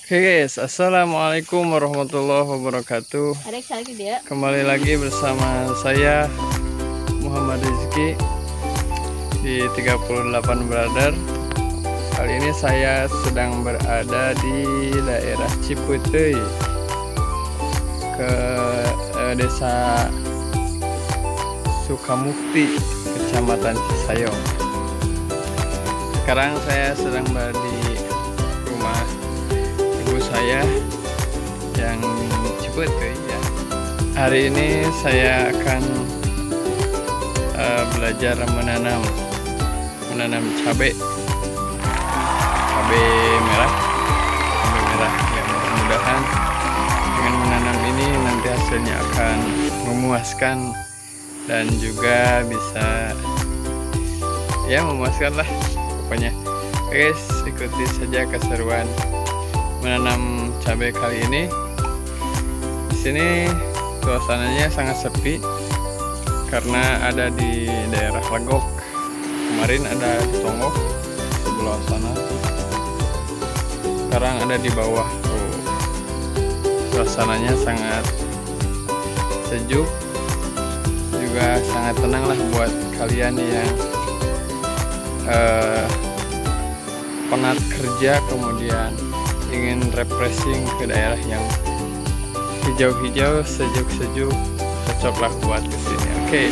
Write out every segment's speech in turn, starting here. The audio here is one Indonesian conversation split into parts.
Oke guys, assalamualaikum warahmatullahi wabarakatuh. Kembali lagi bersama saya Muhammad Rizky di 38 Brother. Kali ini saya sedang berada di daerah Ciputeuy, ke desa Sukamukti, Kecamatan Cisayong. Sekarang saya sedang berada di rumah ibu saya yang Ciputeuy ya. Hari ini saya akan belajar menanam cabai merah ya. Mudah-mudahan dengan menanam ini nanti hasilnya akan memuaskan dan juga bisa ya memuaskan lah pokoknya. Guys, ikuti saja keseruan menanam cabai kali ini. Di sini suasananya sangat sepi karena ada di daerah Legok. Kemarin ada di Tonggok sebelah sana. Sekarang ada di bawah. Suasananya sangat sejuk, juga sangat tenang lah buat kalian yang penat kerja kemudian ingin refreshing ke daerah yang hijau-hijau, sejuk-sejuk, cocoklah buat kesini. Oke,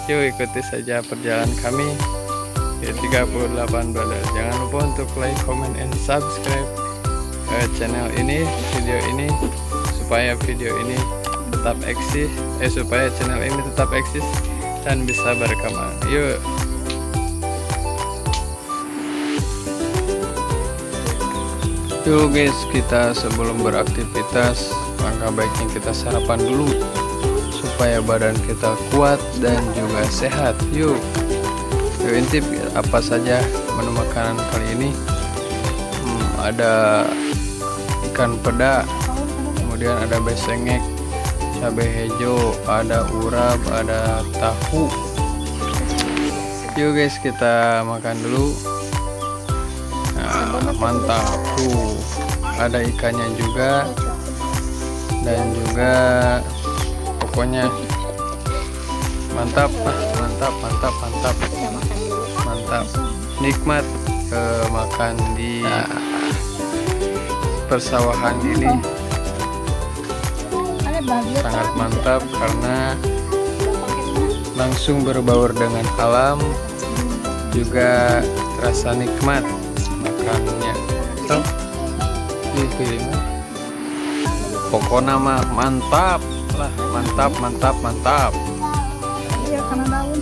yuk ikuti saja perjalanan kami di 38 Brother. Jangan lupa untuk like, comment, and subscribe channel ini, video ini, supaya video ini tetap eksis, supaya channel ini tetap eksis dan bisa berkembang. Yuk. Yuk guys, kita sebelum beraktivitas langkah baiknya kita sarapan dulu supaya badan kita kuat dan juga sehat. Yuk intip apa saja menu makanan kali ini. Ada ikan peda, kemudian ada besengek, cabai hijau, ada urap, ada tahu. Yuk guys, kita makan dulu. Nah, mantap tuh, ada ikannya juga dan juga pokoknya mantap, nikmat makan di persawahan ini. Sangat mantap karena langsung berbaur dengan alam, juga terasa nikmat makannya. Tuh, pokoknya mah mantap lah, mantap. Iya, karena daun.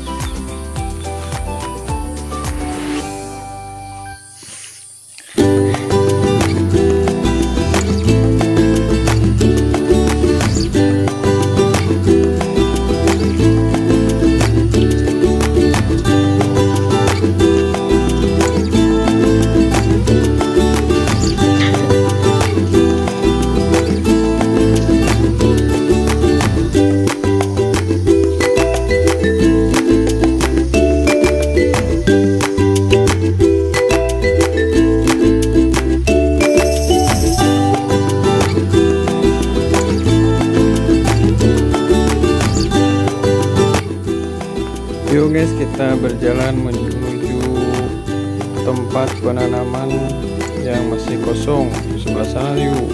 Yuk guys, kita berjalan menuju tempat penanaman yang masih kosong di sebelah sana. Yuk.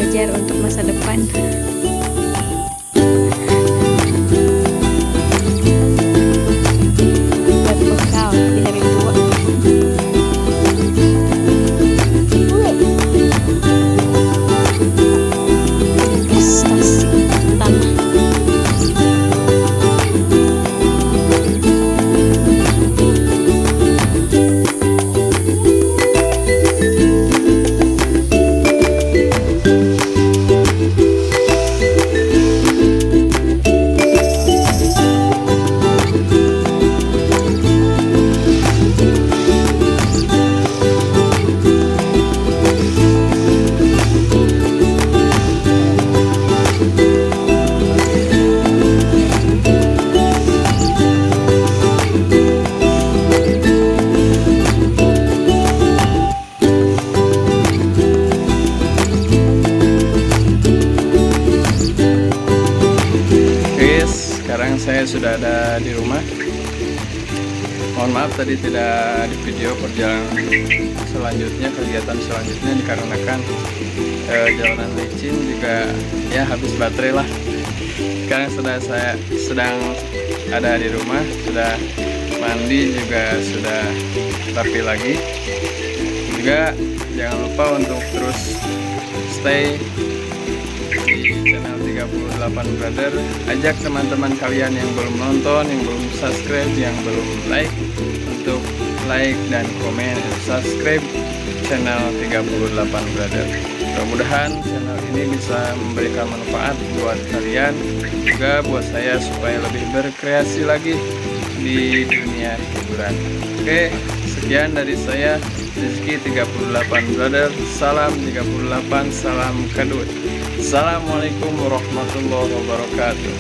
belajar untuk masa depan. Buat bekal di hari tua. Investasi tanah. Sekarang saya sudah ada di rumah. Mohon maaf tadi tidak di video perjalanan selanjutnya, kegiatan selanjutnya dikarenakan jalanan licin juga ya, habis baterai lah. Sekarang saya sedang ada di rumah, sudah mandi juga sudah rapi lagi. Juga jangan lupa untuk terus stay di channel 38 Brother. Ajak teman-teman kalian yang belum nonton, yang belum subscribe, yang belum like, untuk like dan komen subscribe channel 38 Brother. Mudah-mudahan channel ini bisa memberikan manfaat buat kalian, juga buat saya, supaya lebih berkreasi lagi di dunia hiburan. Oke, sekian dari saya, Rizky 38 Brother. Salam 38, salam kadut. Assalamualaikum warahmatullahi wabarakatuh.